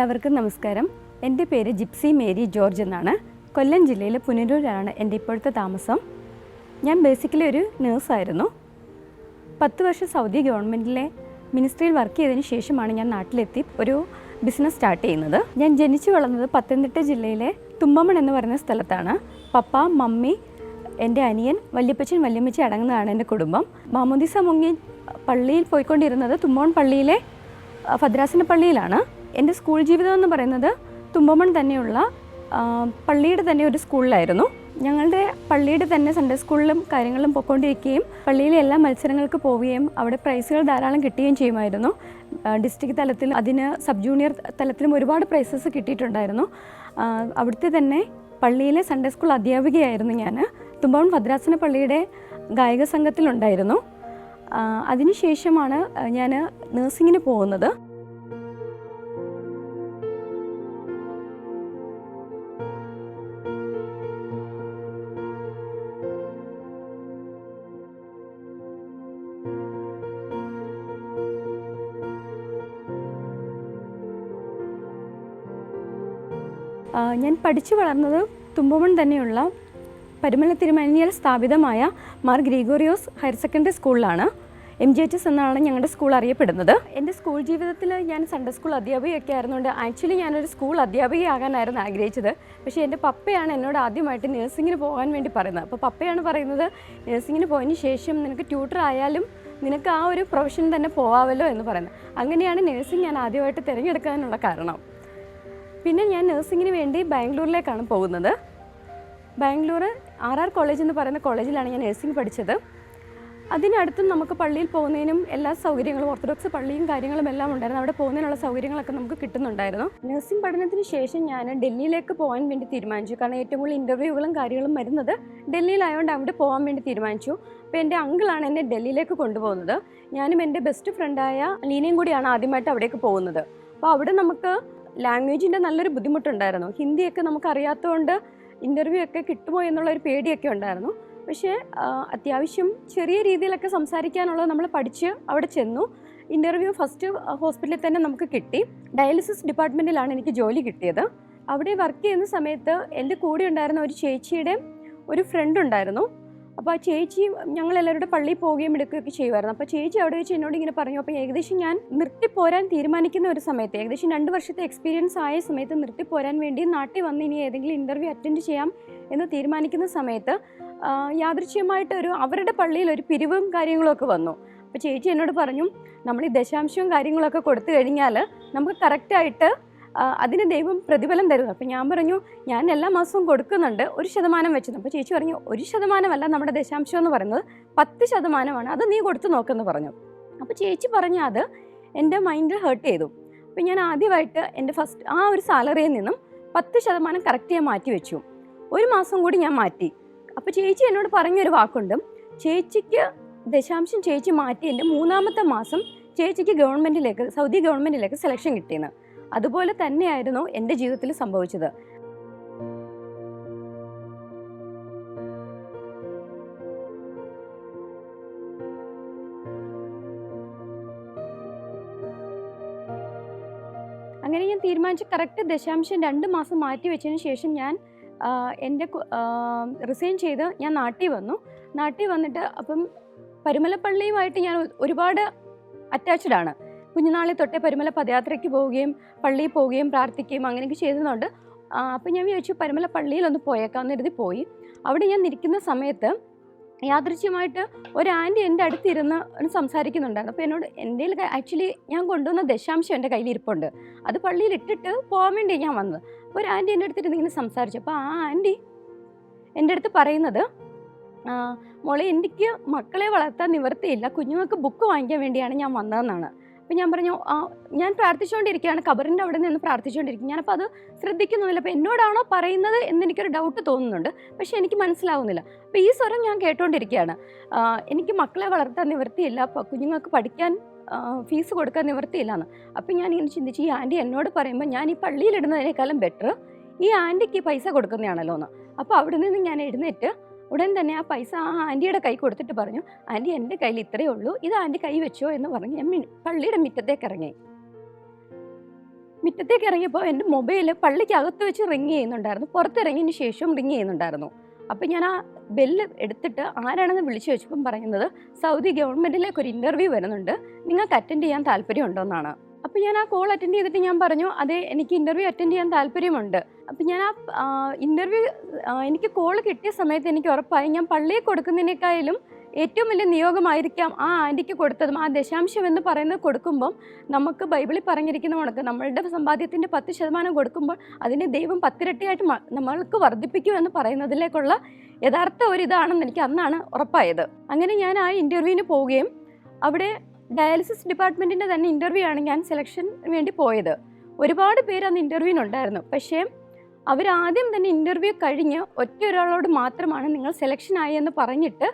എല്ലാവർക്കും നമസ്കാരം. എൻ്റെ പേര് ജിപ്സി മേരി ജോർജ് എന്നാണ്. കൊല്ലം ജില്ലയിലെ പുനലൂരാണ് എൻ്റെ ഇപ്പോഴത്തെ താമസം. ഞാൻ ബേസിക്കലി ഒരു നേഴ്സായിരുന്നു. 10 വർഷം സൗദി ഗവൺമെൻറ്റിലെ മിനിസ്ട്രിയിൽ വർക്ക് ചെയ്തതിന് ശേഷമാണ് ഞാൻ നാട്ടിലെത്തി ഒരു ബിസിനസ് സ്റ്റാർട്ട് ചെയ്യുന്നത്. ഞാൻ ജനിച്ചു വളർന്നത് പത്തനംതിട്ട ജില്ലയിലെ തുമ്പമൺ എന്ന് പറയുന്ന സ്ഥലത്താണ്. പപ്പ, മമ്മി, എൻ്റെ അനിയൻ, വല്യപ്പച്ചൻ, വല്യമ്മച്ചി അടങ്ങുന്നതാണ് എൻ്റെ കുടുംബം. മാമോദിസ മുങ്ങി പള്ളിയിൽ പോയിക്കൊണ്ടിരുന്നത് തുമ്പമൺ പള്ളിയിലെ ഭദ്രാസന പള്ളിയിലാണ്. എൻ്റെ സ്കൂൾ ജീവിതം എന്ന് പറയുന്നത് തുമ്പമൺ തന്നെയുള്ള പള്ളിയുടെ തന്നെ ഒരു സ്കൂളിലായിരുന്നു. ഞങ്ങളുടെ പള്ളിയുടെ തന്നെ സൺഡേ സ്കൂളിലും കാര്യങ്ങളിലും പോയിക്കൊണ്ടിരിക്കുകയും പള്ളിയിലെ എല്ലാ മത്സരങ്ങൾക്ക് പോവുകയും അവിടെ പ്രൈസുകൾ ധാരാളം കിട്ടുകയും ചെയ്യുമായിരുന്നു. ഡിസ്ട്രിക്ട് തലത്തിൽ അതിന് സബ് ജൂനിയർ തലത്തിലും ഒരുപാട് പ്രൈസസ് കിട്ടിയിട്ടുണ്ടായിരുന്നു. അവിടുത്തെ തന്നെ പള്ളിയിലെ സൺഡേ സ്കൂൾ അധ്യാപികയായിരുന്നു ഞാൻ. തുമ്പമൺ ഭദ്രാസന പള്ളിയുടെ ഗായക സംഘത്തിലുണ്ടായിരുന്നു. അതിനുശേഷമാണ് ഞാൻ നഴ്സിങ്ങിന് പോകുന്നത്. ഞാൻ പഠിച്ചു വളർന്നത് തുമ്പമൺ തന്നെയുള്ള പരുമല തിരുമേനിയിൽ സ്ഥാപിതമായ മാർ ഗ്രിഗോറിയോസ് ഹയർ സെക്കൻഡറി സ്കൂളിലാണ്. MGHS എന്നാണ് ഞങ്ങളുടെ സ്കൂൾ അറിയപ്പെടുന്നത്. എൻ്റെ സ്കൂൾ ജീവിതത്തിൽ ഞാൻ സൺഡേ സ്കൂൾ അധ്യാപികയൊക്കെ ആയിരുന്നുകൊണ്ട് ആക്ച്വലി ഞാനൊരു സ്കൂൾ അധ്യാപികയാകാനായിരുന്നു ആഗ്രഹിച്ചത്. പക്ഷേ എൻ്റെ പപ്പയാണ് എന്നോട് ആദ്യമായിട്ട് നഴ്സിങ്ങിന് പോകാൻ വേണ്ടി പറയുന്നത്. അപ്പോൾ പപ്പയാണ് പറയുന്നത്, നഴ്സിങ്ങിന് പോയതിന് ശേഷം നിനക്ക് ട്യൂട്ടർ ആയാലും നിനക്ക് ആ ഒരു പ്രൊഫഷൻ തന്നെ പോകാമല്ലോ എന്ന് പറയുന്നത്. അങ്ങനെയാണ് നഴ്സിംഗ് ഞാൻ ആദ്യമായിട്ട് തിരഞ്ഞെടുക്കാനുള്ള കാരണം. പിന്നെ ഞാൻ നഴ്സിങ്ങിന് വേണ്ടി ബാംഗ്ലൂരിലേക്കാണ് പോകുന്നത്. ബാംഗ്ലൂർ RR കോളേജ് എന്ന് പറയുന്ന കോളേജിലാണ് ഞാൻ നഴ്സിംഗ് പഠിച്ചത്. അതിനടുത്തും നമുക്ക് പള്ളിയിൽ പോകുന്നതിനും എല്ലാ സൗകര്യങ്ങളും, ഓർത്തഡോക്സ് പള്ളിയും കാര്യങ്ങളും എല്ലാം ഉണ്ടായിരുന്നു. അവിടെ പോകുന്നതിനുള്ള സൗകര്യങ്ങളൊക്കെ നമുക്ക് കിട്ടുന്നുണ്ടായിരുന്നു. നഴ്സിംഗ് പഠനത്തിന് ശേഷം ഞാൻ ഡൽഹിയിലേക്ക് പോകാൻ വേണ്ടി തീരുമാനിച്ചു. കാരണം ഏറ്റവും കൂടുതൽ ഇൻ്റർവ്യൂകളും കാര്യങ്ങളും വരുന്നത് ഡൽഹിയിലായതുകൊണ്ട് അവിടെ പോകാൻ വേണ്ടി തീരുമാനിച്ചു. അപ്പോൾ എൻ്റെ അങ്കിളാണ് എന്നെ ഡൽഹിയിലേക്ക് കൊണ്ടുപോകുന്നത്. ഞാനും എൻ്റെ ബെസ്റ്റ് ഫ്രണ്ടായ ലീനയും കൂടിയാണ് ആദ്യമായിട്ട് അവിടേക്ക് പോകുന്നത്. അപ്പോൾ അവിടെ നമുക്ക് ലാംഗ്വേജിൻ്റെ നല്ലൊരു ബുദ്ധിമുട്ടുണ്ടായിരുന്നു. ഹിന്ദിയൊക്കെ നമുക്ക് അറിയാത്തതുകൊണ്ട് ഇൻ്റർവ്യൂ ഒക്കെ കിട്ടുമോ എന്നുള്ളൊരു പേടിയൊക്കെ ഉണ്ടായിരുന്നു. പക്ഷേ അത്യാവശ്യം ചെറിയ രീതിയിലൊക്കെ സംസാരിക്കാനുള്ളത് നമ്മൾ പഠിച്ച് അവിടെ ചെന്നു. ഇൻ്റർവ്യൂ ഫസ്റ്റ് ഹോസ്പിറ്റലിൽ തന്നെ നമുക്ക് കിട്ടി. ഡയാലിസിസ് ഡിപ്പാർട്ട്മെൻറ്റിലാണ് എനിക്ക് ജോലി കിട്ടിയത്. അവിടെ വർക്ക് ചെയ്യുന്ന സമയത്ത് എൻ്റെ കൂടെ ഉണ്ടായിരുന്ന ഒരു ചേച്ചിയുടെ ഒരു ഫ്രണ്ട് ഉണ്ടായിരുന്നു. അപ്പോൾ ആ ചേച്ചി ഞങ്ങളെല്ലാവരുടെ പള്ളിയിൽ പോവുകയും എടുക്കുകയൊക്കെ ചെയ്യുമായിരുന്നു. അപ്പോൾ ചേച്ചി അവിടെ വെച്ച് എന്നോട് ഇങ്ങനെ പറഞ്ഞു. അപ്പോൾ ഏകദേശം ഞാൻ നിർത്തിപ്പോരാൻ തീരുമാനിക്കുന്ന ഒരു സമയത്ത്, ഏകദേശം 2 വർഷത്തെ എക്സ്പീരിയൻസ് ആയ സമയത്ത് നിർത്തിപ്പോരാൻ വേണ്ടി നാട്ടിൽ വന്ന് ഇനി ഏതെങ്കിലും ഇൻ്റർവ്യൂ അറ്റൻഡ് ചെയ്യാം എന്ന് തീരുമാനിക്കുന്ന സമയത്ത് യാദൃച്ഛികമായിട്ടൊരു അവരുടെ പള്ളിയിൽ ഒരു പിരിവും കാര്യങ്ങളൊക്കെ വന്നു. അപ്പോൾ ചേച്ചി എന്നോട് പറഞ്ഞു, നമ്മൾ ഈ ദശാംശവും കാര്യങ്ങളൊക്കെ കൊടുത്തു കഴിഞ്ഞാൽ നമുക്ക് കറക്റ്റായിട്ട് അതിന് ദൈവം പ്രതിഫലം തരുന്നു. അപ്പോൾ ഞാൻ പറഞ്ഞു, ഞാൻ എല്ലാ മാസവും കൊടുക്കുന്നുണ്ട് 1% വെച്ചത്. അപ്പോൾ ചേച്ചി പറഞ്ഞു, 1% നമ്മുടെ ദശാംശം എന്ന് പറയുന്നത് 10%, അത് നീ കൊടുത്തു നോക്കെന്ന് പറഞ്ഞു. അപ്പോൾ ചേച്ചി പറഞ്ഞ അത് എൻ്റെ മൈൻഡിൽ ഹേർട്ട് ചെയ്തു. അപ്പോൾ ഞാൻ ആദ്യമായിട്ട് എൻ്റെ ഫസ്റ്റ് ആ ഒരു സാലറിയിൽ നിന്നും 10% കറക്റ്റ് ഞാൻ മാറ്റി വെച്ചു. 1 മാസം കൂടി ഞാൻ മാറ്റി. അപ്പോൾ ചേച്ചി എന്നോട് പറഞ്ഞൊരു വാക്കുണ്ട്, ചേച്ചിക്ക് ദശാംശം ചേച്ചി മാറ്റി എൻ്റെ 3ാമത്തെ മാസം ചേച്ചിക്ക് സൗദി ഗവൺമെൻറ്റിലേക്ക് സെലക്ഷൻ കിട്ടിയെന്ന്. അതുപോലെ തന്നെയായിരുന്നു എൻ്റെ ജീവിതത്തിൽ സംഭവിച്ചത്. അങ്ങനെ ഞാൻ തീരുമാനിച്ച് കറക്റ്റ് ദശാംശം 2 മാസം മാറ്റി വെച്ചതിന് ശേഷം ഞാൻ എൻ്റെ റിസൈൻ ചെയ്ത് ഞാൻ നാട്ടിൽ വന്നു. നാട്ടിൽ വന്നിട്ട് അപ്പം പരുമലപ്പള്ളിയുമായിട്ട് ഞാൻ ഒരുപാട് അറ്റാച്ച്ഡ് ആണ്. കുഞ്ഞുനാളിൽ തൊട്ടേ പരുമല പദയാത്രയ്ക്ക് പോവുകയും പള്ളിയിൽ പോവുകയും പ്രാർത്ഥിക്കുകയും അങ്ങനെയൊക്കെ ചെയ്തതുകൊണ്ട് അപ്പം ഞാൻ വിചാരിച്ചു പരുമല പള്ളിയിലൊന്ന് പോയേക്കാമെന്ന് കരുതി പോയി. അവിടെ ഞാൻ നിൽക്കുന്ന സമയത്ത് യാദൃച്ഛ്യമായിട്ട് ഒരു ആൻറ്റി എൻ്റെ അടുത്തിരുന്ന് സംസാരിക്കുന്നുണ്ടായിരുന്നു. അപ്പോൾ എന്നോട് എൻ്റെ ആക്ച്വലി ഞാൻ കൊണ്ടുവന്ന ദശാംശം എൻ്റെ കയ്യിൽ ഇരിപ്പുണ്ട്. അത് പള്ളിയിൽ ഇട്ടിട്ട് പോകാൻ വേണ്ടി ഞാൻ വന്നത്. അപ്പോൾ ഒരു ആൻറ്റി എൻ്റെ അടുത്തിരുന്ന് ഇങ്ങനെ സംസാരിച്ചു. അപ്പോൾ ആ ആൻറ്റി എൻ്റെ അടുത്ത് പറയുന്നത്, മോളെ, എനിക്ക് മക്കളെ വളർത്താൻ നിവൃത്തിയില്ല, കുഞ്ഞുങ്ങൾക്ക് ബുക്ക് വാങ്ങിക്കാൻ വേണ്ടിയാണ് ഞാൻ വന്നതെന്നാണ്. അപ്പോൾ ഞാൻ പറഞ്ഞു, ഞാൻ പ്രാർത്ഥിച്ചുകൊണ്ടിരിക്കുകയാണ്, ഖബറിൻ്റെ അവിടെ നിന്ന് പ്രാർത്ഥിച്ചുകൊണ്ടിരിക്കും. ഞാനപ്പോൾ അത് ശ്രദ്ധിക്കുന്നില്ല. അപ്പോൾ എന്നോടാണോ പറയുന്നത് എന്നെനിക്കൊരു ഡൗട്ട് തോന്നുന്നുണ്ട്, പക്ഷേ എനിക്ക് മനസ്സിലാവുന്നില്ല. അപ്പോൾ ഈ സ്വരം ഞാൻ കേട്ടുകൊണ്ടിരിക്കുകയാണ്, എനിക്ക് മക്കളെ വളർത്താൻ നിവൃത്തിയില്ല, കുഞ്ഞുങ്ങൾക്ക് പഠിക്കാൻ ഫീസ് കൊടുക്കാൻ നിവൃത്തിയില്ല എന്ന്. അപ്പോൾ ഞാൻ ഇങ്ങനെ ചിന്തിച്ച്, ഈ ആൻറ്റി എന്നോട് പറയുമ്പോൾ ഞാൻ ഈ പള്ളിയിലിടുന്നതിനേക്കാളും ബെറ്റർ ഈ ആൻറ്റിക്ക് പൈസ കൊടുക്കുന്നതാണല്ലോ എന്ന്. അപ്പോൾ അവിടെ നിന്ന് ഞാൻ എഴുന്നേറ്റ് ഉടൻ തന്നെ ആ പൈസ ആ ആൻറ്റിയുടെ കൈ കൊടുത്തിട്ട് പറഞ്ഞു, ആൻറ്റി എൻ്റെ കയ്യിൽ ഇത്രയേ ഉള്ളൂ, ഇത് ആൻറ്റി കൈ വെച്ചോ എന്ന് പറഞ്ഞ് ഞാൻ പള്ളിയുടെ മുറ്റത്തേക്ക് ഇറങ്ങി. മുറ്റത്തേക്ക് ഇറങ്ങിയപ്പോൾ എൻ്റെ മൊബൈൽ പള്ളിക്കകത്ത് വെച്ച് റിങ് ചെയ്യുന്നുണ്ടായിരുന്നു, പുറത്തിറങ്ങിയതിന് ശേഷം റിങ് ചെയ്യുന്നുണ്ടായിരുന്നു. അപ്പം ഞാൻ ആ ബെല്ല് എടുത്തിട്ട് ആരാണെന്ന് വിളിച്ചു വെച്ചപ്പം പറയുന്നത് സൗദി ഗവൺമെൻറ്റിലേക്ക് ഒരു ഇൻ്റർവ്യൂ വരുന്നുണ്ട്, നിങ്ങൾക്ക് അറ്റൻഡ് ചെയ്യാൻ താല്പര്യമുണ്ടോ എന്നാണ്. അപ്പം ഞാൻ ആ കോൾ അറ്റൻഡ് ചെയ്തിട്ട് ഞാൻ പറഞ്ഞു അതെ, എനിക്ക് ഇൻ്റർവ്യൂ അറ്റൻഡ് ചെയ്യാൻ താല്പര്യമുണ്ട്. അപ്പം ഞാൻ ആ ഇൻ്റർവ്യൂ എനിക്ക് കോൾ കിട്ടിയ സമയത്ത് എനിക്ക് ഉറപ്പായി ഞാൻ പള്ളിയിൽ കൊടുക്കുന്നതിനേക്കാളും ഏറ്റവും വലിയ നിയോഗമായിരിക്കാം ആ ആൻറ്റിക്ക് കൊടുത്തതും. ആ ദശാംശം എന്ന് പറയുന്നത് കൊടുക്കുമ്പം നമുക്ക് ബൈബിളിൽ പറഞ്ഞിരിക്കുന്ന കണക്ക് നമ്മളുടെ സമ്പാദ്യത്തിൻ്റെ 10% കൊടുക്കുമ്പോൾ അതിനെ ദൈവം 10 ഇരട്ടിയായിട്ട് നമ്മൾക്ക് വർദ്ധിപ്പിക്കും എന്ന് പറയുന്നതിലേക്കുള്ള യഥാർത്ഥ ഒരിതാണെന്ന് എനിക്ക് അന്നാണ് ഉറപ്പായത്. അങ്ങനെ ഞാൻ ആ ഇൻ്റർവ്യൂവിന് പോവുകയും അവിടെ ഡയാലിസിസ് ഡിപ്പാർട്ട്മെൻറ്റിൻ്റെ തന്നെ ഇൻ്റർവ്യൂ ആണ് ഞാൻ സെലക്ഷൻ വേണ്ടി പോയത്. ഒരുപാട് പേര് അന്ന് ഇൻ്റർവ്യൂവിനുണ്ടായിരുന്നു. പക്ഷേ അവരാദ്യം തന്നെ ഇൻ്റർവ്യൂ കഴിഞ്ഞ് ഒറ്റ ഒരാളോട് മാത്രമാണ് നിങ്ങൾ സെലക്ഷൻ ആയി എന്ന് പറഞ്ഞിട്ട്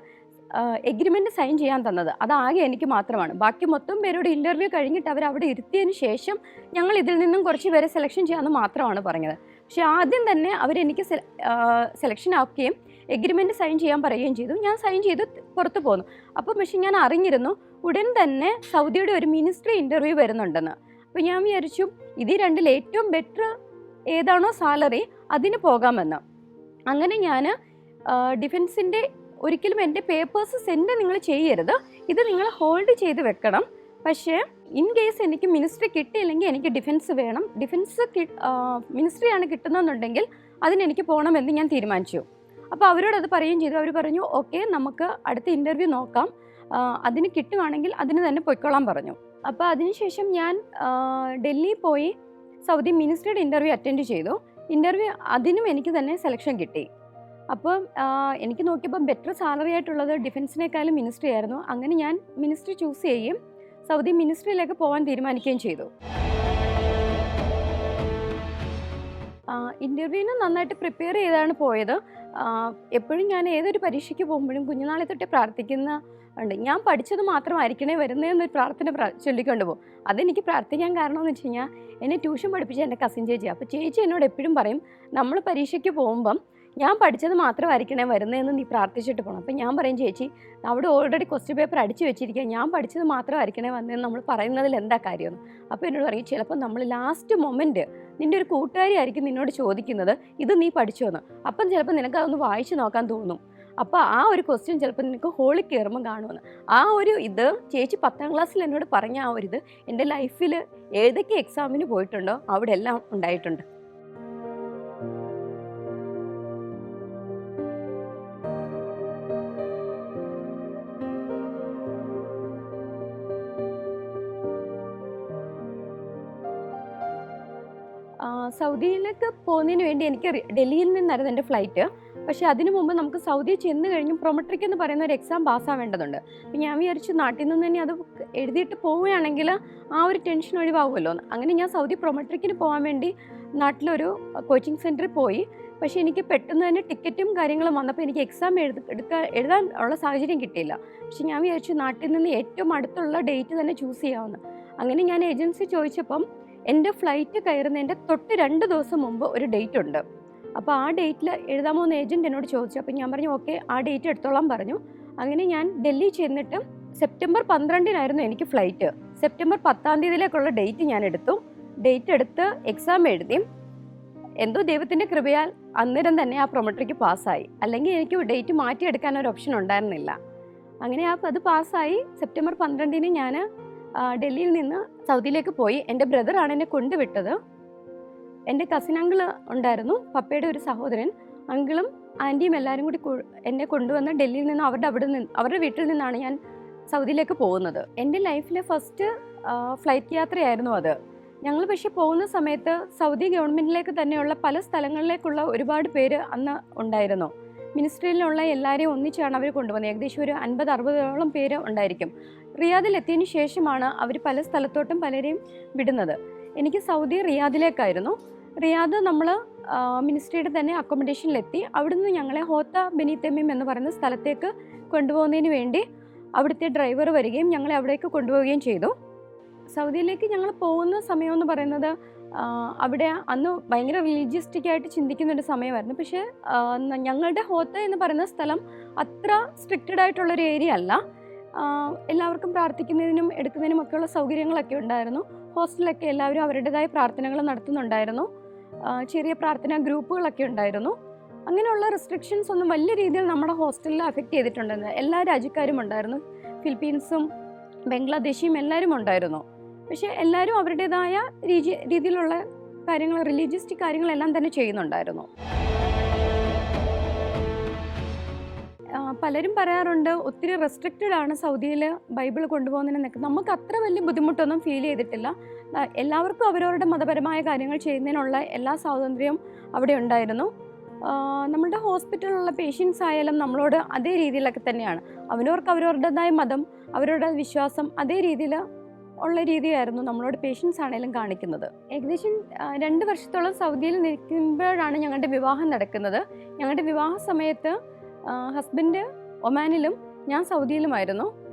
എഗ്രിമെൻ്റ് സൈൻ ചെയ്യാൻ തന്നത്. അതാകെ എനിക്ക് മാത്രമാണ്. ബാക്കി മൊത്തം പേരോട് ഇൻ്റർവ്യൂ കഴിഞ്ഞിട്ട് അവർ അവിടെ ഇരുത്തിയതിന് ശേഷം ഞങ്ങൾ ഇതിൽ നിന്നും കുറച്ച് പേരെ സെലക്ഷൻ ചെയ്യാമെന്ന് മാത്രമാണ് പറഞ്ഞത്. പക്ഷേ ആദ്യം തന്നെ അവരെനിക്ക് സെലക്ഷൻ ആക്കുകയും എഗ്രിമെൻ്റ് സൈൻ ചെയ്യാൻ പറയുകയും ചെയ്തു. ഞാൻ സൈൻ ചെയ്ത് പുറത്ത് പോന്നു. അപ്പം പക്ഷേ ഞാൻ അറിഞ്ഞിരുന്നു ഉടൻ തന്നെ സൗദിയുടെ ഒരു മിനിസ്ട്രി ഇൻ്റർവ്യൂ വരുന്നുണ്ടെന്ന്. അപ്പോൾ ഞാൻ വിചാരിച്ചു ഇത് രണ്ടിൽ ഏറ്റവും ബെറ്റർ ഏതാണോ സാലറി അതിന് പോകാമെന്ന്. അങ്ങനെ ഞാൻ ഡിഫൻസിൻ്റെ ഒരിക്കലും എൻ്റെ പേപ്പേഴ്സ് സെൻഡ് നിങ്ങൾ ചെയ്യരുത്, ഇത് നിങ്ങൾ ഹോൾഡ് ചെയ്ത് വെക്കണം, പക്ഷേ ഇൻ കേസ് എനിക്ക് മിനിസ്ട്രി കിട്ടിയില്ലെങ്കിൽ എനിക്ക് ഡിഫൻസ് വേണം, ഡിഫൻസ് മിനിസ്ട്രിയാണ് കിട്ടുന്നതെന്നുണ്ടെങ്കിൽ അതിനെനിക്ക് പോകണമെന്ന് ഞാൻ തീരുമാനിച്ചു. അപ്പോൾ അവരോടത് പറയുകയും ചെയ്തു. അവർ പറഞ്ഞു ഓക്കെ, നമുക്ക് അടുത്ത ഇൻ്റർവ്യൂ നോക്കാം, അതിന് കിട്ടുവാണെങ്കിൽ അതിന് തന്നെ പൊയ്ക്കോളാൻ പറഞ്ഞു. അപ്പോൾ അതിനുശേഷം ഞാൻ ഡൽഹി പോയി സൗദി മിനിസ്ട്രിയുടെ ഇൻ്റർവ്യൂ അറ്റൻഡ് ചെയ്തു. ഇൻ്റർവ്യൂ അതിനും എനിക്ക് തന്നെ സെലക്ഷൻ കിട്ടി. അപ്പം എനിക്ക് നോക്കിയപ്പോൾ ബെറ്റർ സാലറി ആയിട്ടുള്ളത് ഡിഫൻസിനേക്കാളും മിനിസ്ട്രി ആയിരുന്നു. അങ്ങനെ ഞാൻ മിനിസ്ട്രി ചൂസ് ചെയ്യുകയും സൗദി മിനിസ്ട്രിയിലേക്ക് പോകാൻ തീരുമാനിക്കുകയും ചെയ്തു. ഇൻ്റർവ്യൂവിന് നന്നായിട്ട് പ്രിപ്പയർ ചെയ്താണ് പോയത്. എപ്പോഴും ഞാൻ ഏതൊരു പരീക്ഷയ്ക്ക് പോകുമ്പോഴും കുഞ്ഞുനാളെ തൊട്ടേ പ്രാർത്ഥിക്കുന്ന ഉണ്ട്, ഞാൻ പഠിച്ചത് മാത്രമായിരിക്കണേ വരുന്നതെന്നൊരു പ്രാർത്ഥന ചൊല്ലിക്കൊണ്ട് പോകും. അതെനിക്ക് പ്രാർത്ഥിക്കാൻ കാരണമെന്ന് വെച്ച് കഴിഞ്ഞാൽ എന്നെ ട്യൂഷൻ പഠിപ്പിച്ച എൻ്റെ കസിൻ ചേച്ചി. അപ്പോൾ ചേച്ചി എന്നോട് എപ്പോഴും പറയും നമ്മൾ പരീക്ഷയ്ക്ക് പോകുമ്പം ഞാൻ പഠിച്ചത് മാത്രമായിരിക്കണേ വരുന്നതെന്ന് നീ പ്രാർത്ഥിച്ചിട്ട് പോകണം. അപ്പം ഞാൻ പറയും ചേച്ചി അവിടെ ഓൾറെഡി ക്വസ്റ്റ്യൻ പേപ്പർ അടിച്ചു വെച്ചിരിക്കുക, ഞാൻ പഠിച്ചത് മാത്രമായിരിക്കണേ വന്നതെന്ന് നമ്മൾ പറയുന്നതിൽ എന്താ കാര്യമെന്ന്. അപ്പോൾ എന്നോട് പറയും ചിലപ്പോൾ നമ്മൾ ലാസ്റ്റ് മൊമെൻറ്റ് നിൻ്റെ ഒരു കൂട്ടുകാരി ആയിരിക്കും നിന്നോട് ചോദിക്കുന്നത് ഇത് നീ പഠിച്ചോന്ന്. അപ്പം ചിലപ്പോൾ നിനക്ക് അതൊന്ന് വായിച്ച് നോക്കാൻ തോന്നും. അപ്പോൾ ആ ഒരു ക്വസ്റ്റ്യൻ ചിലപ്പോൾ നിനക്ക് ഹോളിൽ കയറുമ്പോൾ കാണുമെന്ന്. ആ ഒരു ഇത് ചേച്ചി 10ാം ക്ലാസ്സിൽ എന്നോട് പറഞ്ഞ ആ ഒരു ഇത് എൻ്റെ ലൈഫിൽ ഏതൊക്കെ എക്സാമിന് പോയിട്ടുണ്ടോ അവിടെ എല്ലാം ഉണ്ടായിട്ടുണ്ട്. സൗദിയിലേക്ക് പോകുന്നതിന് വേണ്ടി എനിക്ക് ഡൽഹിയിൽ നിന്നായിരുന്നു എൻ്റെ ഫ്ലൈറ്റ്. പക്ഷേ അതിനു മുമ്പ് നമുക്ക് സൗദി ചെന്ന് കഴിഞ്ഞും പ്രൊമട്രിക് എന്ന് പറയുന്ന ഒരു എക്സാം പാസ്സാവേണ്ടതുണ്ട്. അപ്പം ഞാൻ വിചാരിച്ചു നാട്ടിൽ നിന്ന് തന്നെ അത് എഴുതിയിട്ട് പോവുകയാണെങ്കിൽ ആ ഒരു ടെൻഷൻ ഒഴിവാകുമല്ലോ. അങ്ങനെ ഞാൻ സൗദി പ്രൊമട്രിക്കിന് പോകാൻ വേണ്ടി നാട്ടിലൊരു കോച്ചിങ് സെൻറ്ററിൽ പോയി. പക്ഷേ എനിക്ക് പെട്ടെന്ന് തന്നെ ടിക്കറ്റും കാര്യങ്ങളും വന്നപ്പോൾ എനിക്ക് എക്സാം എഴുതാൻ ഉള്ള സാഹചര്യം കിട്ടിയില്ല. പക്ഷെ ഞാൻ വിചാരിച്ചു നാട്ടിൽ നിന്ന് ഏറ്റവും അടുത്തുള്ള ഡേറ്റ് തന്നെ ചൂസ് ചെയ്യാമെന്ന്. അങ്ങനെ ഞാൻ ഏജൻസി ചോദിച്ചപ്പം എൻ്റെ ഫ്ലൈറ്റ് കയറുന്നതിൻ്റെ തൊട്ട് 2 ദിവസം മുമ്പ് ഒരു ഡേറ്റ് ഉണ്ട്. അപ്പോൾ ആ ഡേറ്റിൽ എഴുതാമോ എന്ന് ഏജൻറ്റ് എന്നോട് ചോദിച്ചു. അപ്പോൾ ഞാൻ പറഞ്ഞു ഓക്കെ, ആ ഡേറ്റ് എടുത്തോളാൻ പറഞ്ഞു. അങ്ങനെ ഞാൻ ഡൽഹി ചെന്നിട്ട് സെപ്റ്റംബർ 12-നായിരുന്നു എനിക്ക് ഫ്ലൈറ്റ്. സെപ്റ്റംബർ 10-ാം തീയതിയിലേക്കുള്ള ഡേറ്റ് ഞാൻ എടുത്തു. ഡേറ്റ് എടുത്ത് എക്സാം എഴുതി. എന്തോ ദൈവത്തിൻ്റെ കൃപയാൽ അന്നേരം തന്നെ ആ പ്രൊമട്രിക്ക് പാസ്സായി. അല്ലെങ്കിൽ എനിക്ക് ഡേറ്റ് മാറ്റിയെടുക്കാൻ ഒരു ഓപ്ഷൻ ഉണ്ടായിരുന്നില്ല. അങ്ങനെ അത് പാസ്സായി. സെപ്റ്റംബർ 12-ന് ഞാൻ ഡൽഹിയിൽ നിന്ന് സൗദിയിലേക്ക് പോയി. എൻ്റെ ബ്രദറാണ് എന്നെ കൊണ്ടുവിട്ടത്. എൻ്റെ കസിൻ അങ്കിൾ ഉണ്ടായിരുന്നു, പപ്പയുടെ ഒരു സഹോദരൻ. അങ്കിളും ആൻറ്റിയും എല്ലാവരും കൂടി എന്നെ കൊണ്ടുവന്ന് ഡൽഹിയിൽ നിന്ന് അവരുടെ വീട്ടിൽ നിന്നാണ് ഞാൻ സൗദിയിലേക്ക് പോകുന്നത്. എൻ്റെ ലൈഫിലെ ഫസ്റ്റ് ഫ്ലൈറ്റ് യാത്രയായിരുന്നു അത്. ഞങ്ങൾ പക്ഷേ പോകുന്ന സമയത്ത് സൗദി ഗവൺമെൻറ്റിലേക്ക് തന്നെയുള്ള പല സ്ഥലങ്ങളിലേക്കുള്ള ഒരുപാട് പേര് അന്ന് ഉണ്ടായിരുന്നു. മിനിസ്ട്രിയിലുള്ള എല്ലാവരെയും ഒന്നിച്ചാണ് അവർ കൊണ്ടുവന്നത്. ഏകദേശം ഒരു 50-60ഓളം പേര് ഉണ്ടായിരിക്കും. റിയാദിലെത്തിയതിന് ശേഷമാണ് അവർ പല സ്ഥലത്തോട്ടും പലരെയും വിടുന്നത്. എനിക്ക് സൗദി റിയാദിലേക്കായിരുന്നു. റിയാദ് നമ്മൾ മിനിസ്ട്രിയുടെ തന്നെ അക്കോമഡേഷനിലെത്തി. അവിടുന്ന് ഞങ്ങളെ ഹോത്ത ബനി തമീം എന്ന് പറയുന്ന സ്ഥലത്തേക്ക് കൊണ്ടുപോകുന്നതിന് വേണ്ടി അവിടുത്തെ ഡ്രൈവർ വരികയും ഞങ്ങളെ അവിടേക്ക് കൊണ്ടുപോവുകയും ചെയ്തു. സൗദിയിലേക്ക് ഞങ്ങൾ പോകുന്ന സമയമെന്ന് പറയുന്നത് അവിടെ അന്ന് ഭയങ്കര റിലീജിയസ്റ്റിക് ആയിട്ട് ചിന്തിക്കുന്നൊരു സമയമായിരുന്നു. പക്ഷേ ഞങ്ങളുടെ ഹോത്ത എന്ന് പറയുന്ന സ്ഥലം അത്ര സ്ട്രിക്റ്റഡ് ആയിട്ടുള്ളൊരു ഏരിയ അല്ല. എല്ലാവർക്കും പ്രാർത്ഥിക്കുന്നതിനും എടുക്കുന്നതിനും ഒക്കെയുള്ള സൗകര്യങ്ങളൊക്കെ ഉണ്ടായിരുന്നു. ഹോസ്റ്റലിലൊക്കെ എല്ലാവരും അവരുടേതായ പ്രാർത്ഥനകൾ നടത്തുന്നുണ്ടായിരുന്നു. ചെറിയ പ്രാർത്ഥനാ ഗ്രൂപ്പുകളൊക്കെ ഉണ്ടായിരുന്നു. അങ്ങനെയുള്ള റെസ്ട്രിക്ഷൻസ് ഒന്നും വലിയ രീതിയിൽ നമ്മുടെ ഹോസ്റ്റലിൽ അഫക്റ്റ് ചെയ്തിട്ടുണ്ടായിരുന്നു. എല്ലാ രാജ്യക്കാരും ഉണ്ടായിരുന്നു, ഫിലിപ്പീൻസും ബംഗ്ലാദേശിയും എല്ലാവരും ഉണ്ടായിരുന്നു. പക്ഷേ എല്ലാവരും അവരുടേതായ രീതിയിലുള്ള കാര്യങ്ങൾ, റിലീജിയസ് കാര്യങ്ങളെല്ലാം തന്നെ ചെയ്യുന്നുണ്ടായിരുന്നു. പലരും പറയാറുണ്ട് ഒത്തിരി റെസ്ട്രിക്റ്റഡ് ആണ് സൗദിയിൽ ബൈബിൾ കൊണ്ടുപോകുന്നതിനൊക്കെ. നമുക്ക് അത്ര വലിയ ബുദ്ധിമുട്ടൊന്നും ഫീൽ ചെയ്തിട്ടില്ല. എല്ലാവർക്കും അവരവരുടെ മതപരമായ കാര്യങ്ങൾ ചെയ്യുന്നതിനുള്ള എല്ലാ സ്വാതന്ത്ര്യവും അവിടെ ഉണ്ടായിരുന്നു. നമ്മളുടെ ഹോസ്പിറ്റലിലുള്ള പേഷ്യൻസ് ആയാലും നമ്മളോട് അതേ രീതിയിലൊക്കെ തന്നെയാണ്. അവരവരുടേതായ മതം, അവരുടെ വിശ്വാസം അതേ രീതിയിൽ ഉള്ള രീതിയായിരുന്നു നമ്മളോട് പേഷ്യൻസ് ആണെങ്കിലും കാണിക്കുന്നത്. ഏകദേശം 2 വർഷത്തോളം സൗദിയിൽ നിൽക്കുമ്പോഴാണ് ഞങ്ങളുടെ വിവാഹം നടക്കുന്നത്. ഞങ്ങളുടെ വിവാഹ സമയത്ത് ഹസ്ബൻഡ് ഒമാനിലും ഞാൻ സൗദിയിലുമായിരുന്നു.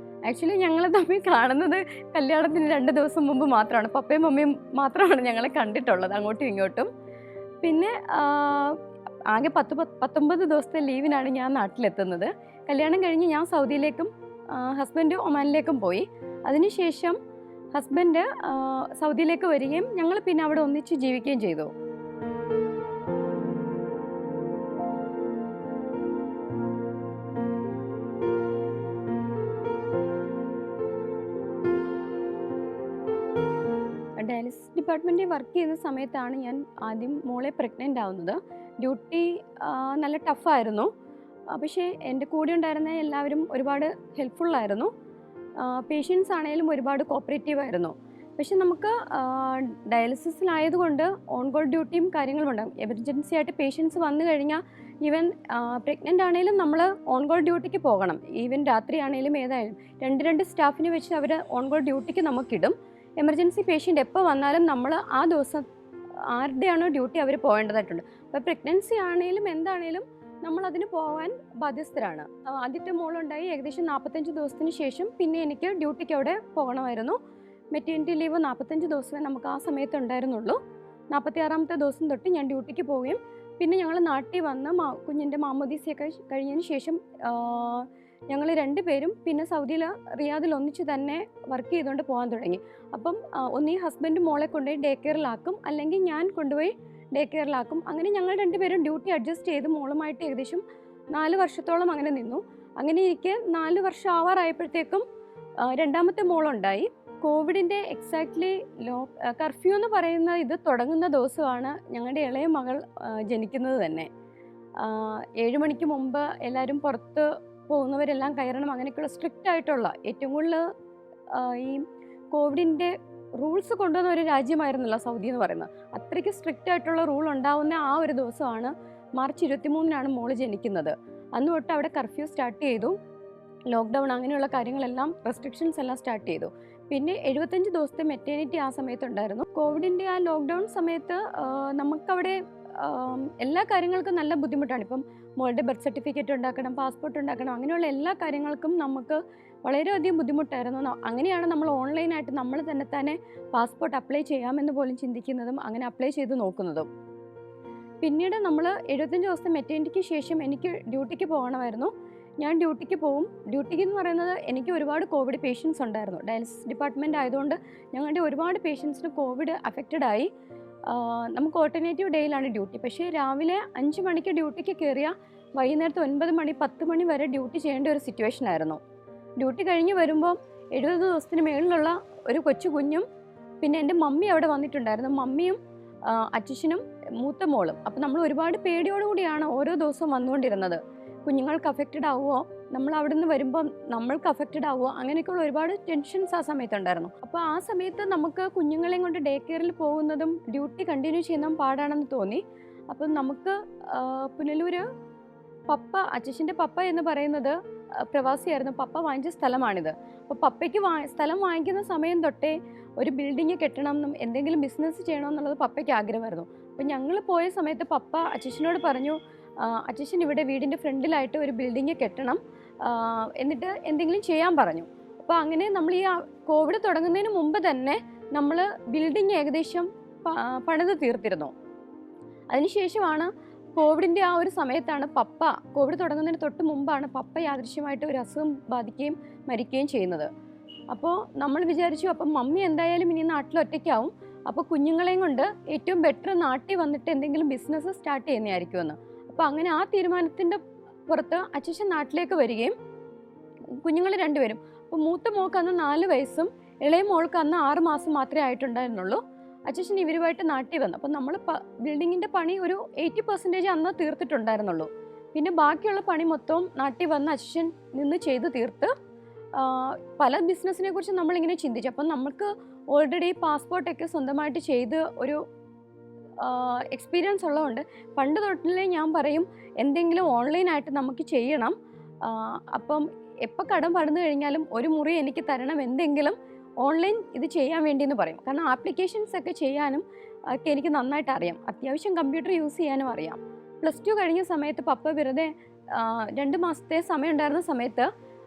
ആക്ച്വലി ഞങ്ങൾ തമ്മിൽ കാണുന്നത് കല്യാണത്തിന് 2 ദിവസം മുമ്പ് മാത്രമാണ്. പപ്പയും മമ്മിയും മാത്രമാണ് ഞങ്ങളെ കണ്ടിട്ടുള്ളത് അങ്ങോട്ടും ഇങ്ങോട്ടും. പിന്നെ ആകെ 19 ദിവസത്തെ ലീവിനാണ് ഞാൻ നാട്ടിലെത്തുന്നത്. കല്യാണം കഴിഞ്ഞ് ഞാൻ സൗദിയിലേക്കും ഹസ്ബൻഡ് ഒമാനിലേക്കും പോയി. അതിനുശേഷം ഹസ്ബൻഡ് സൗദിയിലേക്ക് വരികയും ഞങ്ങൾ പിന്നെ അവിടെ ഒന്നിച്ച് ജീവിക്കുകയും ചെയ്തു. ഡയാലിസിസ് ഡിപ്പാർട്ട്മെൻറ്റിൽ വർക്ക് ചെയ്യുന്ന സമയത്താണ് ഞാൻ ആദ്യം മോളെ പ്രഗ്നൻ്റ് ആവുന്നത്. ഡ്യൂട്ടി നല്ല ടഫായിരുന്നു. പക്ഷേ എൻ്റെ കൂടെ ഉണ്ടായിരുന്ന എല്ലാവരും ഒരുപാട് ഹെൽപ്ഫുള്ളായിരുന്നു. പേഷ്യൻസ് ആണെങ്കിലും ഒരുപാട് കോപ്പറേറ്റീവ് ആയിരുന്നു. പക്ഷെ നമുക്ക് ഡയാലിസിസിലായതുകൊണ്ട് ഓൺ കോൾ ഡ്യൂട്ടിയും കാര്യങ്ങളും ഉണ്ടാകും. എമർജൻസി ആയിട്ട് പേഷ്യൻസ് വന്നു കഴിഞ്ഞാൽ ഈവൻ പ്രഗ്നൻ്റ് ആണെങ്കിലും നമ്മൾ ഓൺ കോൾ ഡ്യൂട്ടിക്ക് പോകണം. ഈവൻ രാത്രി ആണെങ്കിലും ഏതായാലും 2 സ്റ്റാഫിനെ വെച്ച് അവർ ഓൺ കോൾ ഡ്യൂട്ടിക്ക് നമുക്കിടും. എമർജൻസി പേഷ്യൻ്റ് എപ്പോൾ വന്നാലും നമ്മൾ ആ ദിവസം ആരുടെയാണോ ഡ്യൂട്ടി അവർ പോകേണ്ടതായിട്ടുണ്ട്. അപ്പോൾ പ്രഗ്നൻസി ആണെങ്കിലും എന്താണേലും നമ്മളതിന് പോകാൻ ബാധ്യസ്ഥരാണ്. ആദ്യത്തെ മോളുണ്ടായി ഏകദേശം 45 ദിവസത്തിന് ശേഷം പിന്നെ എനിക്ക് ഡ്യൂട്ടിക്ക് അവിടെ പോകണമായിരുന്നു. മെറ്റേണിറ്റി ലീവ് 45 ദിവസമേ നമുക്ക് ആ സമയത്ത് ഉണ്ടായിരുന്നുള്ളൂ. 46ാമത്തെ ദിവസം തൊട്ട് ഞാൻ ഡ്യൂട്ടിക്ക് പോവുകയും പിന്നെ ഞങ്ങൾ നാട്ടിൽ വന്ന് കുഞ്ഞിൻ്റെ മാമോദീസയൊക്കെ കഴിഞ്ഞതിന് ശേഷം ഞങ്ങൾ 2 പേരും പിന്നെ സൗദിയിൽ റിയാദിൽ ഒന്നിച്ച് തന്നെ വർക്ക് ചെയ്തുകൊണ്ട് പോകാൻ തുടങ്ങി. അപ്പം ഒന്നീ ഹസ്ബൻഡ് മോളെ കൊണ്ടുപോയി ഡേ കെയറിലാക്കും, അല്ലെങ്കിൽ ഞാൻ കൊണ്ടുപോയി ഡേ കെയറിലാക്കും. അങ്ങനെ ഞങ്ങൾ 2 പേരും ഡ്യൂട്ടി അഡ്ജസ്റ്റ് ചെയ്ത് മോളുമായിട്ട് ഏകദേശം 4 വർഷത്തോളം അങ്ങനെ നിന്നു. അങ്ങനെ എനിക്ക് 4 വർഷം ആവാറായപ്പോഴത്തേക്കും 2ാമത്തെ മോളുണ്ടായി. കോവിഡിൻ്റെ എക്സാക്ട്ലി കർഫ്യൂ എന്ന് പറയുന്ന ഇത് തുടങ്ങുന്ന ദിവസമാണ് ഞങ്ങളുടെ ഇളയ മകൾ ജനിക്കുന്നത് തന്നെ. 7 മണിക്ക് മുമ്പ് എല്ലാവരും പുറത്ത് പോകുന്നവരെല്ലാം കയറണം, അങ്ങനെയൊക്കെയുള്ള സ്ട്രിക്റ്റ് ആയിട്ടുള്ള ഏറ്റവും കൂടുതൽ ഈ കോവിഡിൻ്റെ റൂൾസ് കൊണ്ടുവന്ന ഒരു രാജ്യമായിരുന്നല്ലോ സൗദി എന്ന് പറയുന്നത്. അത്രയ്ക്ക് സ്ട്രിക്റ്റ് ആയിട്ടുള്ള റൂൾ ഉണ്ടാവുന്ന ആ ഒരു ദിവസമാണ് മാർച്ച് 23-നാണ് മോള് ജനിക്കുന്നത്. അന്ന് തൊട്ട് അവിടെ കർഫ്യൂ സ്റ്റാർട്ട് ചെയ്തു, ലോക്ക്ഡൗൺ അങ്ങനെയുള്ള കാര്യങ്ങളെല്ലാം റെസ്ട്രിക്ഷൻസ് എല്ലാം സ്റ്റാർട്ട് ചെയ്തു. പിന്നെ 75 ദിവസത്തെ മെറ്റേണിറ്റി ആ സമയത്തുണ്ടായിരുന്നു. കോവിഡിൻ്റെ ആ ലോക്ക്ഡൗൺ സമയത്ത് നമുക്കവിടെ എല്ലാ കാര്യങ്ങൾക്കും നല്ല ബുദ്ധിമുട്ടാണ്. ഇപ്പം മോളുടെ ബർത്ത് സർട്ടിഫിക്കറ്റ് ഉണ്ടാക്കണം, പാസ്പോർട്ട് ഉണ്ടാക്കണം, അങ്ങനെയുള്ള എല്ലാ കാര്യങ്ങൾക്കും നമുക്ക് വളരെയധികം ബുദ്ധിമുട്ടായിരുന്നു. അങ്ങനെയാണ് നമ്മൾ ഓൺലൈനായിട്ട് നമ്മൾ തന്നെ പാസ്പോർട്ട് അപ്ലൈ ചെയ്യാമെന്ന് പോലും ചിന്തിക്കുന്നതും അങ്ങനെ അപ്ലൈ ചെയ്ത് നോക്കുന്നതും. പിന്നീട് നമ്മൾ 75 ദിവസത്തെ മെറ്റേണിറ്റിക്ക് ശേഷം എനിക്ക് ഡ്യൂട്ടിക്ക് പോകണമായിരുന്നു. ഞാൻ ഡ്യൂട്ടിക്ക് പോവും. ഡ്യൂട്ടിക്ക് എന്ന് പറയുന്നത് എനിക്ക് ഒരുപാട് കോവിഡ് പേഷ്യൻസ് ഉണ്ടായിരുന്നു. ഡയാലിസിസ് ഡിപ്പാർട്ട്മെൻറ്റ് ആയതുകൊണ്ട് ഞങ്ങളുടെ ഒരുപാട് പേഷ്യൻസിന് കോവിഡ് അഫക്റ്റഡ് ആയി. നമുക്ക് ഓൾട്ടർനേറ്റീവ് ഡേയിലാണ് ഡ്യൂട്ടി. പക്ഷേ രാവിലെ 5 മണിക്ക് ഡ്യൂട്ടിക്ക് കയറിയാൽ വൈകുന്നേരത്ത് 9 മണി 10 മണി വരെ ഡ്യൂട്ടി ചെയ്യേണ്ട ഒരു സിറ്റുവേഷൻ ആയിരുന്നു. ഡ്യൂട്ടി കഴിഞ്ഞ് വരുമ്പോൾ 70 ദിവസത്തിന് മേളിലുള്ള ഒരു കൊച്ചു കുഞ്ഞും പിന്നെ എൻ്റെ മമ്മി അവിടെ വന്നിട്ടുണ്ടായിരുന്നു. മമ്മിയും അച്ഛനും മൂത്ത മോളും. അപ്പോൾ നമ്മൾ ഒരുപാട് പേടിയോടുകൂടിയാണ് ഓരോ ദിവസവും വന്നുകൊണ്ടിരുന്നത്. കുഞ്ഞുങ്ങൾക്ക് അഫക്റ്റഡ് ആവുമോ, നമ്മൾ അവിടെ നിന്ന് വരുമ്പോൾ നമ്മൾക്ക് അഫക്റ്റഡ് ആവുമോ, അങ്ങനെയൊക്കെയുള്ള ഒരുപാട് ടെൻഷൻസ് ആ സമയത്തുണ്ടായിരുന്നു. അപ്പോൾ ആ സമയത്ത് നമുക്ക് കുഞ്ഞുങ്ങളെയും കൊണ്ട് ഡേ കെയറിൽ പോകുന്നതും ഡ്യൂട്ടി കണ്ടിന്യൂ ചെയ്യുന്നതും പാടാണെന്ന് തോന്നി. അപ്പം നമുക്ക് പുനലൂര് അച്ഛൻ്റെ പപ്പ എന്ന് പറയുന്നത് പ്രവാസിയായിരുന്നു. പപ്പ വാങ്ങിച്ച സ്ഥലമാണിത്. അപ്പോൾ പപ്പയ്ക്ക് സ്ഥലം വാങ്ങിക്കുന്ന സമയം തൊട്ടേ ഒരു ബിൽഡിങ് കെട്ടണം എന്നും എന്തെങ്കിലും ബിസിനസ് ചെയ്യണമെന്നുള്ളത് പപ്പയ്ക്ക് ആഗ്രഹമായിരുന്നു. അപ്പോൾ ഞങ്ങൾ പോയ സമയത്ത് പപ്പ അച്ഛനോട് പറഞ്ഞു, അച്ഛൻ ഇവിടെ വീടിൻ്റെ ഫ്രണ്ടിലായിട്ട് ഒരു ബിൽഡിങ് കെട്ടണം, എന്നിട്ട് എന്തെങ്കിലും ചെയ്യാൻ പറഞ്ഞു. അപ്പോൾ അങ്ങനെ നമ്മൾ ഈ കോവിഡ് തുടങ്ങുന്നതിന് മുമ്പ് തന്നെ നമ്മൾ ബിൽഡിങ് ഏകദേശം പണിത് തീർത്തിരുന്നു. അതിനുശേഷമാണ് കോവിഡിൻ്റെ ആ ഒരു സമയത്താണ് കോവിഡ് തുടങ്ങുന്നതിന് തൊട്ട് മുമ്പാണ് പപ്പ യാദൃശ്യമായിട്ട് ഒരു അസുഖം ബാധിക്കുകയും മരിക്കുകയും ചെയ്യുന്നത്. അപ്പോൾ നമ്മൾ വിചാരിച്ചു അപ്പം മമ്മി എന്തായാലും ഇനി നാട്ടിൽ ഒറ്റയ്ക്കാവും, അപ്പോൾ കുഞ്ഞുങ്ങളെയും കൊണ്ട് ഏറ്റവും ബെറ്റർ നാട്ടിൽ വന്നിട്ട് എന്തെങ്കിലും ബിസിനസ് സ്റ്റാർട്ട് ചെയ്യുന്നതായിരിക്കുമെന്ന്. അപ്പോൾ അങ്ങനെ ആ തീരുമാനത്തിൻ്റെ പുറത്ത് അച്ഛൻ നാട്ടിലേക്ക് വരികയും കുഞ്ഞുങ്ങൾ രണ്ടുപേരും, അപ്പോൾ മൂത്ത മോൾക്ക് അന്ന് 4 വയസ്സും ഇളയ മോൾക്ക് അന്ന് 6 മാസം മാത്രമേ ആയിട്ടുണ്ടായിരുന്നുള്ളൂ. അച്ഛൻ ഇവരുമായിട്ട് നാട്ടിൽ വന്നു. അപ്പം നമ്മൾ ബിൽഡിങ്ങിൻ്റെ പണി ഒരു 80% അന്ന് തീർത്തിട്ടുണ്ടായിരുന്നുള്ളൂ. പിന്നെ ബാക്കിയുള്ള പണി മൊത്തം നാട്ടിൽ വന്ന് അച്ഛൻ നിന്ന് ചെയ്ത് തീർത്ത് പല ബിസിനസ്സിനെ കുറിച്ച് നമ്മളിങ്ങനെ ചിന്തിച്ചു. അപ്പം നമുക്ക് ഓൾറെഡി പാസ്പോർട്ടൊക്കെ സ്വന്തമായിട്ട് ചെയ്ത് ഒരു എക്സ്പീരിയൻസ് ഉള്ളതുകൊണ്ട് പണ്ട് തൊട്ടിലേ ഞാൻ പറയും എന്തെങ്കിലും ഓൺലൈനായിട്ട് നമുക്ക് ചെയ്യണം. അപ്പം എപ്പോൾ കടം പടന്നു കഴിഞ്ഞാലും ഒരു മുറി എനിക്ക് തരണം, എന്തെങ്കിലും ഓൺലൈൻ ഇത് ചെയ്യാൻ വേണ്ടിയെന്ന് പറയും. കാരണം ആപ്ലിക്കേഷൻസ് ഒക്കെ ചെയ്യാനും ഒക്കെ എനിക്ക് നന്നായിട്ട് അറിയാം. അത്യാവശ്യം കമ്പ്യൂട്ടർ യൂസ് ചെയ്യാനും അറിയാം. +2 കഴിഞ്ഞ സമയത്ത് പപ്പ വെറുതെ 2 മാസത്തെ സമയം ഉണ്ടായിരുന്ന സമയത്ത്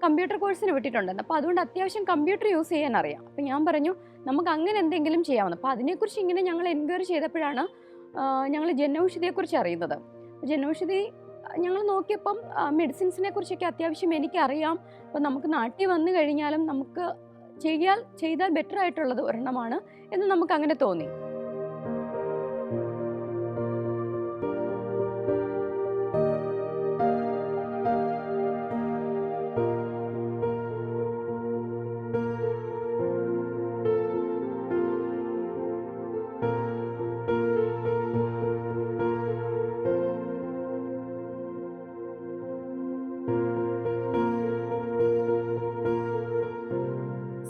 കമ്പ്യൂട്ടർ കോഴ്സിന് വിട്ടിട്ടുണ്ടായിരുന്നു. അപ്പോൾ അതുകൊണ്ട് അത്യാവശ്യം കമ്പ്യൂട്ടർ യൂസ് ചെയ്യാൻ അറിയാം. അപ്പോൾ ഞാൻ പറഞ്ഞു നമുക്ക് അങ്ങനെ എന്തെങ്കിലും ചെയ്യാമെന്ന്. അപ്പോൾ അതിനെക്കുറിച്ച് ഇങ്ങനെ ഞങ്ങൾ എൻക്വയറി ചെയ്തപ്പോഴാണ് ഞങ്ങൾ ജനൌഷധിയെക്കുറിച്ച് അറിയുന്നത്. ജനൌഷധി ഞങ്ങൾ നോക്കിയപ്പം മെഡിസിൻസിനെ കുറിച്ചൊക്കെ അത്യാവശ്യം എനിക്കറിയാം. അപ്പോൾ നമുക്ക് നാട്ടിൽ വന്നു കഴിഞ്ഞാലും നമുക്ക് ചെയ്താൽ ബെറ്റർ ആയിട്ടുള്ളത് ഒരെണ്ണമാണ് എന്ന് നമുക്ക് അങ്ങനെ തോന്നി.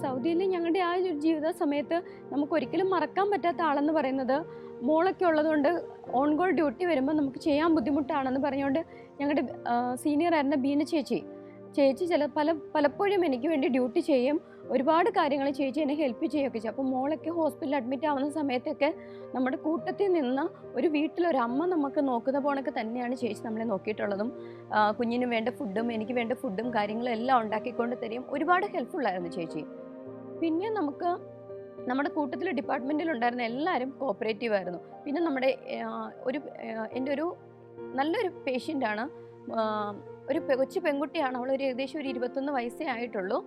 സൗദിയിൽ ഞങ്ങളുടെ ആ ഒരു ജീവിത സമയത്ത് നമുക്ക് ഒരിക്കലും മറക്കാൻ പറ്റാത്ത ആളെന്ന് പറയുന്നത് മോളൊക്കെ ഉള്ളതുകൊണ്ട് ഓൺ ഗോൾ ഡ്യൂട്ടി വരുമ്പോൾ നമുക്ക് ചെയ്യാൻ ബുദ്ധിമുട്ടാണെന്ന് പറഞ്ഞുകൊണ്ട് ഞങ്ങളുടെ സീനിയർ ആയിരുന്ന ബീന ചേച്ചി പലപ്പോഴും എനിക്ക് വേണ്ടി ഡ്യൂട്ടി ചെയ്യും. ഒരുപാട് കാര്യങ്ങൾ ചേച്ചി എന്നെ ഹെൽപ്പ് ചെയ്യുകയൊക്കെ ചെയ്യും. അപ്പോൾ മോളൊക്കെ ഹോസ്പിറ്റലിൽ അഡ്മിറ്റ് ആവുന്ന സമയത്തൊക്കെ നമ്മുടെ കൂട്ടത്തിൽ നിന്ന് ഒരു വീട്ടിലൊരമ്മ നമുക്ക് നോക്കുന്ന പോണൊക്കെ തന്നെയാണ് ചേച്ചി നമ്മളെ നോക്കിയിട്ടുള്ളതും. കുഞ്ഞിന് വേണ്ട ഫുഡും എനിക്ക് വേണ്ട ഫുഡും കാര്യങ്ങളും എല്ലാം ഉണ്ടാക്കിക്കൊണ്ട് തരും. ഒരുപാട് ഹെൽപ്ഫുള്ളായിരുന്നു ചേച്ചി. പിന്നെ നമ്മുടെ കൂട്ടത്തിൽ ഡിപ്പാർട്ട്മെൻറ്റിലുണ്ടായിരുന്ന എല്ലാവരും കോപ്പറേറ്റീവ് ആയിരുന്നു. പിന്നെ എൻ്റെ ഒരു നല്ലൊരു പേഷ്യൻ്റാണ്, ഒരു കൊച്ചു പെൺകുട്ടിയാണ്. അവൾ ഏകദേശം ഒരു 21 വയസ്സേ ആയിട്ടുള്ളൂ.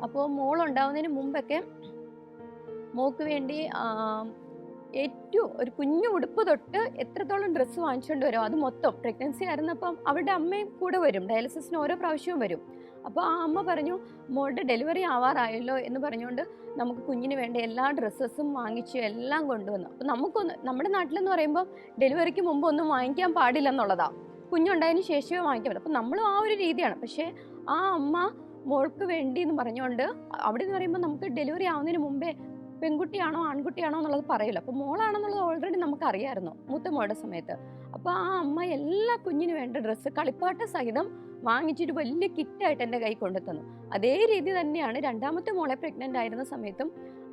അപ്പോൾ മോളുണ്ടാവുന്നതിന് മുമ്പൊക്കെ മോൾക്ക് വേണ്ടി ഏറ്റവും ഒരു കുഞ്ഞു ഉടുപ്പ് തൊട്ട് എത്രത്തോളം ഡ്രസ്സ് വാങ്ങിച്ചുകൊണ്ട് വരും അത് മൊത്തം പ്രഗ്നൻസി ആയിരുന്നപ്പം അവരുടെ അമ്മയും കൂടെ വരും, ഡയാലിസിസിന് ഓരോ പ്രാവശ്യവും വരും. അപ്പോൾ ആ അമ്മ പറഞ്ഞു മോളുടെ ഡെലിവറി ആവാറായല്ലോ എന്ന് പറഞ്ഞുകൊണ്ട് നമുക്ക് കുഞ്ഞിന് വേണ്ട എല്ലാ ഡ്രസ്സസും വാങ്ങിച്ച് എല്ലാം കൊണ്ടുവന്നു. അപ്പോൾ നമ്മുടെ നാട്ടിലെന്ന് പറയുമ്പോൾ ഡെലിവറിക്ക് മുമ്പ് ഒന്നും വാങ്ങിക്കാൻ പാടില്ലെന്നുള്ളതാണ്, കുഞ്ഞുണ്ടായതിന് ശേഷമേ വാങ്ങിക്കാൻ പറ്റും. അപ്പം നമ്മളും ആ ഒരു രീതിയാണ്. പക്ഷേ ആ അമ്മ മോൾക്ക് വേണ്ടി എന്ന് പറഞ്ഞുകൊണ്ട് അവിടെ എന്ന് പറയുമ്പോൾ നമുക്ക് ഡെലിവറി ആവുന്നതിന് മുമ്പേ പെൺകുട്ടിയാണോ ആൺകുട്ടിയാണോ എന്നുള്ളത് പറയില്ല. അപ്പോൾ മോളാണെന്നുള്ളത് ഓൾറെഡി നമുക്കറിയായിരുന്നു മൂത്ത മോളുടെ സമയത്ത്. അപ്പോൾ ആ അമ്മ എല്ലാ കുഞ്ഞിന് വേണ്ട ഡ്രസ്സ് കളിപ്പാട്ട സഹിതം വാങ്ങിച്ചൊരു വലിയ കിറ്റായിട്ട് എൻ്റെ കൈ കൊണ്ടു തന്നു. അതേ രീതി തന്നെയാണ് രണ്ടാമത്തെ മോളെ പ്രഗ്നൻ്റ് ആയിരുന്ന സമയത്തും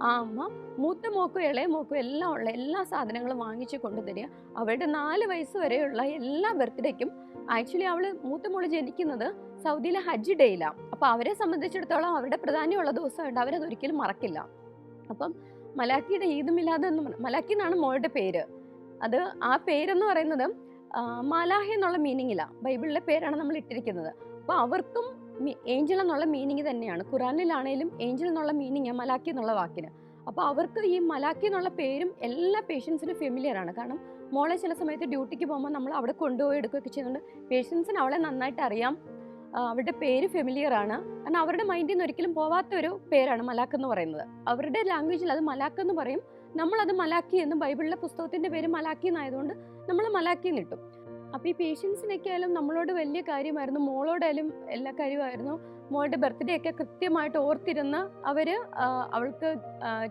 ആ അമ്മ മൂത്ത മോക്കും ഇളയ മോക്കും എല്ലാം ഉള്ള എല്ലാ സാധനങ്ങളും വാങ്ങിച്ച് കൊണ്ടുതരിക. അവരുടെ 4 വയസ്സ് വരെയുള്ള എല്ലാ ബർത്ത്ഡേക്കും, ആക്ച്വലി മൂത്ത മോള് ജനിക്കുന്നത് സൗദിയിലെ ഹജ്ജ് ഡേയിലാണ്. അപ്പോൾ അവരെ സംബന്ധിച്ചിടത്തോളം അവരുടെ പ്രധാനമുള്ള ദിവസമുണ്ട്, അവരതൊരിക്കലും മറക്കില്ല. അപ്പം മലാക്കിയുടെ ഈദ് മിലാദ് മലാക്കി എന്നാണ് മോളുടെ പേര്. അത് ആ പേരെന്ന് പറയുന്നത് മാലാഹ എന്നുള്ള മീനിങ്ങിലാണ്, ബൈബിളിലെ പേരാണ് നമ്മൾ ഇട്ടിരിക്കുന്നത്. അപ്പോൾ അവർക്കും ഏഞ്ചൽ എന്നുള്ള മീനിങ് തന്നെയാണ്. ഖുറാനിലാണേലും ഏഞ്ചൽ എന്നുള്ള മീനിങ് മലാക്കി എന്നുള്ള വാക്കിന്. അപ്പോൾ അവർക്ക് ഈ മലാക്കി എന്നുള്ള പേരും എല്ലാ പേഷ്യൻസിനും ഫെമിലിയർ ആണ്. കാരണം മോളെ ചില സമയത്ത് ഡ്യൂട്ടിക്ക് പോകുമ്പോൾ നമ്മൾ അവിടെ കൊണ്ടുപോയി എടുക്കുകയൊക്കെ ചെയ്യുന്നുണ്ട്. പേഷ്യൻസിന് അവളെ നന്നായിട്ട് അറിയാം, അവരുടെ പേര് ഫെമിലിയർ ആണ്. കാരണം അവരുടെ മൈൻഡിൽ നിന്ന് ഒരിക്കലും പോവാത്തൊരു പേരാണ് മലാക്ക് എന്ന് പറയുന്നത്. അവരുടെ ലാംഗ്വേജിൽ അത് മലാക്ക് എന്ന് പറയും, നമ്മളത് മലാക്കി എന്ന്, ബൈബിളിലെ പുസ്തകത്തിൻ്റെ പേര് മലാക്കി എന്നായതുകൊണ്ട് നമ്മൾ മലാക്കി എന്നിട്ടും. അപ്പോൾ ഈ പേഷ്യൻസിനൊക്കെ ആയാലും നമ്മളോട് വലിയ കാര്യമായിരുന്നു, മോളോടായാലും എല്ലാ കാര്യമായിരുന്നു. മോളുടെ ബർത്ത്ഡേ ഒക്കെ കൃത്യമായിട്ട് ഓർത്തിരുന്ന് അവൾക്ക്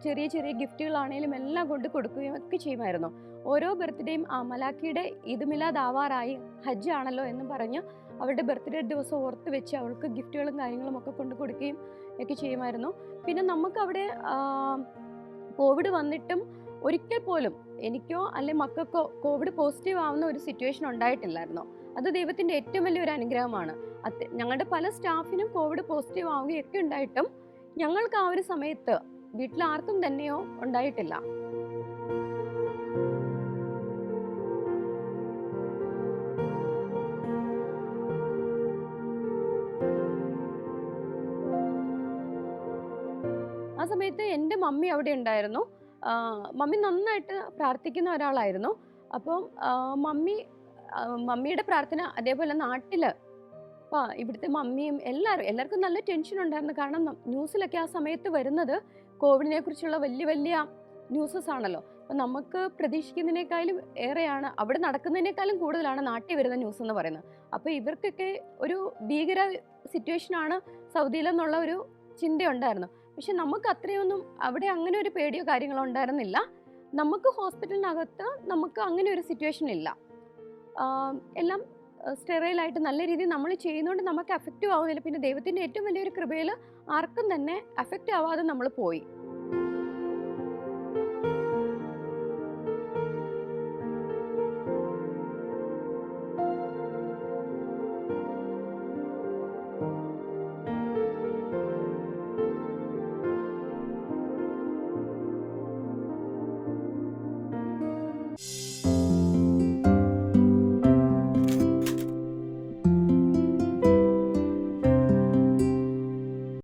ചെറിയ ചെറിയ ഗിഫ്റ്റുകളാണേലും എല്ലാം കൊണ്ട് കൊടുക്കുകയും ഒക്കെ ചെയ്യുമായിരുന്നു. ഓരോ ബർത്ത്ഡേയും മലാക്കിയുടെ ഈദ് മിലാദ് ആവാറായി, ഹജ്ജ് ആണല്ലോ എന്ന് പറഞ്ഞ് അവളുടെ ബർത്ത്ഡേ ദിവസം ഓർത്ത് വെച്ച് അവൾക്ക് ഗിഫ്റ്റുകളും കാര്യങ്ങളും ഒക്കെ കൊണ്ട് കൊടുക്കുകയും ഒക്കെ ചെയ്യുമായിരുന്നു. പിന്നെ നമുക്കവിടെ കോവിഡ് വന്നിട്ടും ഒരിക്കൽ പോലും എനിക്കോ അല്ലെ മക്കൾക്കോ കോവിഡ് പോസിറ്റീവ് ആവുന്ന ഒരു സിറ്റുവേഷൻ ഉണ്ടായിട്ടില്ലായിരുന്നു. അത് ദൈവത്തിൻ്റെ ഏറ്റവും വലിയൊരു അനുഗ്രഹമാണ്. ഞങ്ങളുടെ പല സ്റ്റാഫിനും കോവിഡ് പോസിറ്റീവ് ആവുകയൊക്കെ ഉണ്ടായിട്ടും ഞങ്ങൾക്ക് ആ ഒരു സമയത്ത് വീട്ടിൽ ആർക്കും തന്നെയോ ഉണ്ടായിട്ടില്ല. സമയത്ത് എൻ്റെ മമ്മി അവിടെ ഉണ്ടായിരുന്നു. മമ്മി നന്നായിട്ട് പ്രാർത്ഥിക്കുന്ന ഒരാളായിരുന്നു. അപ്പം മമ്മിയുടെ പ്രാർത്ഥന അതേപോലെ നാട്ടിൽ ഇവിടുത്തെ മമ്മിയും എല്ലാവർക്കും നല്ല ടെൻഷൻ ഉണ്ടായിരുന്നു. കാരണം ന്യൂസിലൊക്കെ ആ സമയത്ത് വരുന്നത് കോവിഡിനെ കുറിച്ചുള്ള വലിയ വലിയ ന്യൂസസ് ആണല്ലോ. അപ്പം നമുക്ക് പ്രതീക്ഷിക്കുന്നതിനേക്കാളും ഏറെയാണ്, അവിടെ നടക്കുന്നതിനേക്കാളും കൂടുതലാണ് നാട്ടിൽ വരുന്ന ന്യൂസ് എന്ന് പറയുന്നത്. അപ്പോൾ ഇവർക്കൊക്കെ ഒരു ഭീകര സിറ്റുവേഷനാണ് സൗദിയിലെന്നുള്ള ഒരു ചിന്തയുണ്ടായിരുന്നു. പക്ഷെ നമുക്ക് അത്രയൊന്നും അവിടെ അങ്ങനെ ഒരു പേടിയോ കാര്യങ്ങളോ ഉണ്ടായിരുന്നില്ല. നമുക്ക് ഹോസ്പിറ്റലിനകത്ത് നമുക്ക് അങ്ങനെ ഒരു സിറ്റുവേഷൻ ഇല്ല. എല്ലാം സ്റ്റെറൈലായിട്ട് നല്ല രീതിയിൽ നമ്മൾ ചെയ്യുന്നതുകൊണ്ട് നമുക്ക് അഫക്റ്റീവ് ആവുന്നില്ല. പിന്നെ ദൈവത്തിൻ്റെ ഏറ്റവും വലിയൊരു കൃപയിൽ ആർക്കും തന്നെ അഫക്റ്റ് ആവാതെ നമ്മൾ പോയി.